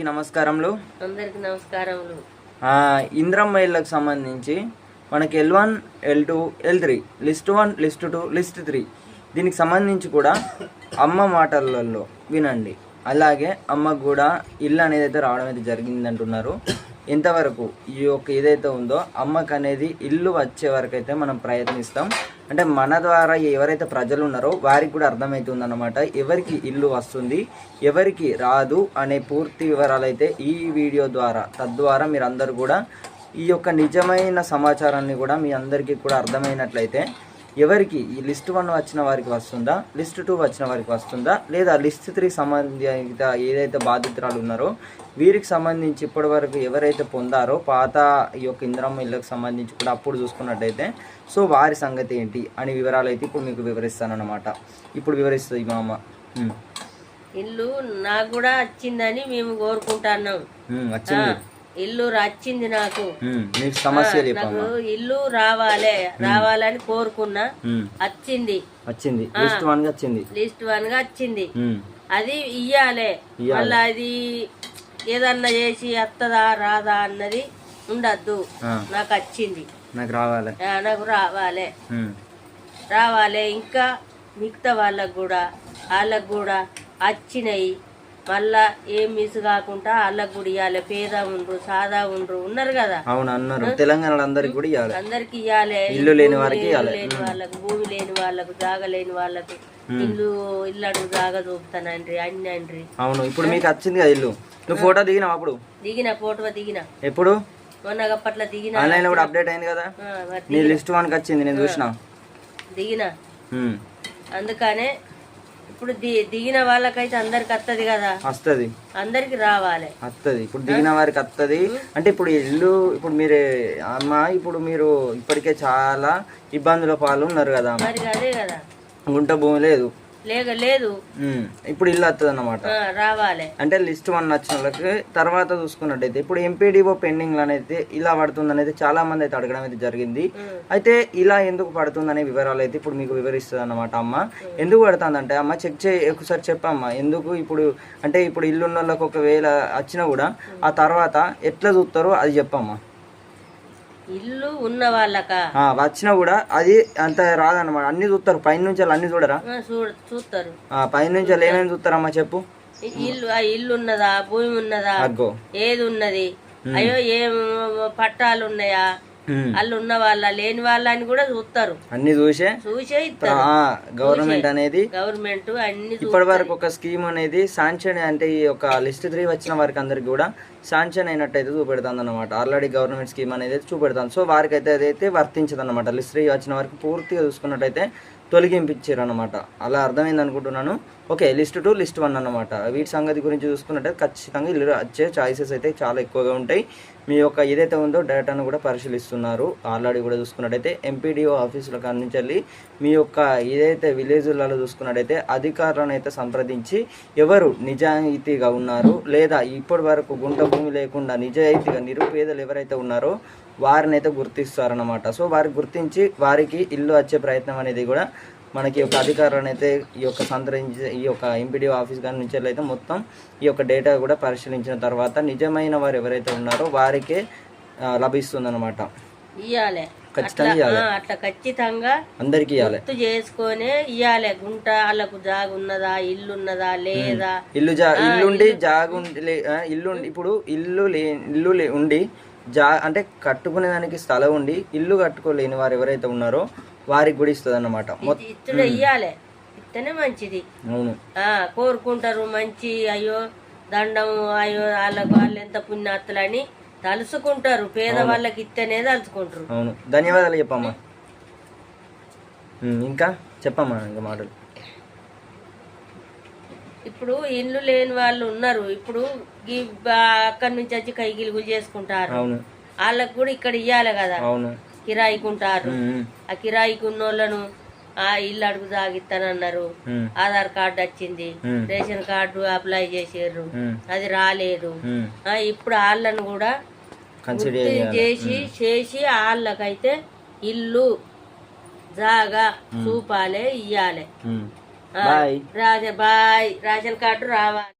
నమస్కారములు. అందరికి నమస్కారములు. ఇంద్రమ్మ ఇళ్ళకు సంబంధించి మనకి L1, L2, L3 list 1, list 2, list 3 దీనికి సంబంధించి కూడా అమ్మ మాటలలో వినండి. అలాగే అమ్మకు కూడా ఇల్లు అనేది అయితే రావడం అయితే జరిగింది అంటున్నారు. ఎంతవరకు ఈ యొక్క ఏదైతే ఉందో అమ్మకు అనేది ఇల్లు వచ్చే వరకు అయితే మనం ప్రయత్నిస్తాం. అంటే మన ద్వారా ఎవరైతే ప్రజలు ఉన్నారో వారికి కూడా అర్థమవుతుంది అన్నమాట, ఎవరికి ఇల్లు వస్తుంది ఎవరికి రాదు అనే పూర్తి వివరాలు అయితే ఈ వీడియో ద్వారా తద్వారా మీరు అందరూ కూడా ఈ యొక్క నిజమైన సమాచారాన్ని కూడా మీ అందరికీ కూడా అర్థమైనట్లయితే ఎవరికి ఈ లిస్ట్ 1 వచ్చిన వారికి వస్తుందా, లిస్ట్ 2 వచ్చిన వారికి వస్తుందా, లేదా లిస్ట్ 3 సంబంధిత ఏదైతే బాధితురాలు ఉన్నారో వీరికి సంబంధించి ఇప్పటి వరకు ఎవరైతే పొందారో పాత ఈ యొక్క ఇంద్రమ్మ ఇళ్ళకి సంబంధించి కూడా అప్పుడు చూసుకున్నట్టయితే సో వారి సంగతి ఏంటి అని వివరాలు అయితే ఇప్పుడు మీకు వివరిస్తానన్నమాట. ఇప్పుడు వివరిస్తుంది మా అమ్మ. ఇల్లు నాకు కూడా వచ్చిందని మేము కోరుకుంటున్నాం. వచ్చింది ఇల్లు వచ్చింది నాకు నాకు ఇల్లు రావాలని కోరుకున్నా. వచ్చింది లిస్ట్ 1 గా వచ్చింది. లిస్ట్ 1 గా వచ్చింది. అది ఇయ్యాలే. మళ్ళా అది ఏదన్నా చేసి వస్తుందా రాదా అన్నది ఉండద్దు. నాకు వచ్చింది, నాకు రావాలే. ఇంకా మిగతా వాళ్ళకు కూడా వచ్చినాయి. మళ్ళా ఏం మిస్ కాకుండా వాళ్ళకు కూడా ఇవ్వాలి. పేద ఉండ్రు సాదా ఉండ్రు ఉన్నారు కదా. అవును అన్నారు. తెలంగాణలో అందరికి కూడా ఇవ్వాలి. అందరికి ఇవ్వాలి. ఇల్లు లేని వారికి లేని వాళ్ళకు, భూమి లేని వాళ్ళకు, జాగ లేని వాళ్ళకు ఇల్లు అడుగు జాగా చూపుతానండ్రి అన్ని. అవును. ఇప్పుడు మీకు వచ్చింది కదా ఇల్లు. నువ్వు ఫోటో దిగినావు? అప్పుడు దిగిన ఎప్పుడు మొన్న అప్పట్లో దిగిన. ఆన్లైన్ లో కూడా అప్డేట్ అయింది కదా. నీ లిస్ట్ 1 కి వచ్చింది, నేను చూసిన. దిగిన. అందుకనే ఇప్పుడు దిగిన వాళ్ళకైతే అందరికి వస్తుంది కదా. వస్తుంది, అందరికి రావాలి. వస్తుంది. ఇప్పుడు దిగిన వారికి వస్తుంది. అంటే ఇప్పుడు ఇల్లు ఇప్పుడు మీరే అమ్మ, ఇప్పుడు మీరు ఇప్పటికే చాలా ఇబ్బందుల పాలు ఉన్నారు కదా. మరి అదే కదా, గుంట భూమి లేదు. ఇప్పుడు ఇల్లు వస్తుంది అన్నమాట. రావాలి. అంటే లిస్ట్ 1 వచ్చిన వాళ్ళకి తర్వాత చూసుకున్నట్టయితే ఇప్పుడు ఎంపీడీఓ పెండింగ్ అనేది ఇలా పడుతుంది అనేది చాలా మంది అయితే అడగడం అయితే జరిగింది. అయితే ఇలా ఎందుకు పడుతుంది అనే వివరాలు అయితే ఇప్పుడు మీకు వివరిస్తుంది అన్నమాట అమ్మ. ఎందుకు పడుతుంది అంటే అమ్మ చెక్ ఒకసారి చెప్పమ్మా ఎందుకు. ఇప్పుడు అంటే ఇప్పుడు ఇల్లు ఉన్న వాళ్ళకి ఒకవేళ వచ్చినా కూడా ఆ తర్వాత ఎట్లా చూస్తారో అది చెప్పమ్మా. ఇల్లు ఉన్న వాళ్ళక వచ్చినా కూడా అది అంత రాదన్నమాట. అన్ని చూస్తారు పైన నుంచి అన్ని చూడరా? చూస్తారు. పైన నుంచి ఏమేమి చూస్తారమ్మా చెప్పు. ఇల్లు ఉన్నదా, భూమి ఉన్నదా, ఏది ఉన్నది, అయ్యో ఏం పట్టాలు ఉన్నాయా, వాళ్ళు ఉన్న వాళ్ళ లేని వాళ్ళని కూడా చూస్తారు. అన్ని చూసే గవర్నమెంట్ అనేది అన్ని ఇప్పటి వరకు ఒక స్కీమ్ అనేది శాంక్షన్, అంటే ఈ యొక్క లిస్ట్ 3 వచ్చిన వారికి అందరికి కూడా శాంక్షన్ అయినట్టయితే చూపెడుతుంది అనమాట. ఆల్రెడీ గవర్నమెంట్ స్కీమ్ అనేది చూపెడతాను. సో వారికి అయితే అదైతే వర్తించదు అనమాట. లిస్ట్ 3 వచ్చిన వారికి పూర్తిగా చూసుకున్నట్టయితే తొలగింపించారు అనమాట. అలా అర్థమైంది అనుకుంటున్నాను. ఓకే, లిస్ట్ 2, లిస్ట్ 1 అన్నమాట. వీటి సంగతి గురించి చూసుకున్నట్టయితే ఖచ్చితంగా ఇల్లు వచ్చే ఛాయిసెస్ అయితే చాలా ఎక్కువగా ఉంటాయి. మీ యొక్క ఏదైతే ఉందో డేటాను కూడా పరిశీలిస్తున్నారు. ఆల్రెడీ కూడా చూసుకున్నట్టయితే ఎంపీడీఓ ఆఫీసుల కానించి మీ యొక్క ఏదైతే విలేజ్లలో చూసుకున్నట్టయితే అధికారులను అయితే సంప్రదించి ఎవరు నిజాయితీగా ఉన్నారు లేదా ఇప్పటి వరకు గుంట భూమి లేకుండా నిజాయితీగా నిరుపేదలు ఎవరైతే ఉన్నారో వారిని అయితే గుర్తిస్తారనమాట. సో వారికి గుర్తించి వారికి ఇల్లు వచ్చే ప్రయత్నం అనేది కూడా మనకి యొక్క అధికారులను అయితే ఈ యొక్క సంప్రదించి ఈ యొక్క ఎంపీడీఓ ఆఫీస్ గారి నుంచి అయితే మొత్తం ఈ యొక్క డేటా కూడా పరిశీలించిన తర్వాత నిజమైన వారు ఎవరైతే ఉన్నారో వారికే లభిస్తుంది అనమాట. అట్లా ఖచ్చితంగా అందరికి గుర్తు చేసుకొని ఇయ్యాలి. గుంట వాళ్ళకు జాగ ఉన్నదా, ఇల్లు ఉన్నదా లేదా, ఇల్లుండి జాగ ఇల్లు ఇప్పుడు ఇల్లు ఉండి అంటే కట్టుకునే దానికి స్థలం ఉండి ఇల్లు కట్టుకోలేని వారు ఎవరైతే ఉన్నారో వారికి కూడా ఇస్తుంది అన్నమాట. ఇయ్యాలి. ఇస్తేనే మంచిది. అవును, కోరుకుంటారు మంచి. అయ్యో దండం, అయ్యో వాళ్ళు ఎంత పుణ్యాత్తులని తలుసుకుంటారు. పేదవాళ్ళకి ఇస్తేనే తలుచుకుంటారు. అవును, ధన్యవాదాలు చెప్పమ్మా. ఇంకా చెప్పమ్మా ఇంకా మాటలు. ఇప్పుడు ఇల్లు లేని వాళ్ళు ఉన్నారు. ఇప్పుడు అక్కడి నుంచి వచ్చి కైగిలుగులు చేసుకుంటారు. వాళ్ళకు కూడా ఇక్కడ ఇయ్యాలి కదా. కిరాయికుంటారు. ఆ కిరాయికి ఉన్నోళ్ళను ఆ ఇల్లు అడుగు సాగిస్తానన్నారు. ఆధార్ కార్డు వచ్చింది, రేషన్ కార్డు అప్లై చేసారు, అది రాలేదు. ఇప్పుడు వాళ్ళను కూడా చేసి వాళ్ళకైతే ఇల్లు జాగా చూపాలే, ఇయ్యాలి. రేషన్ కార్డు రావాలి.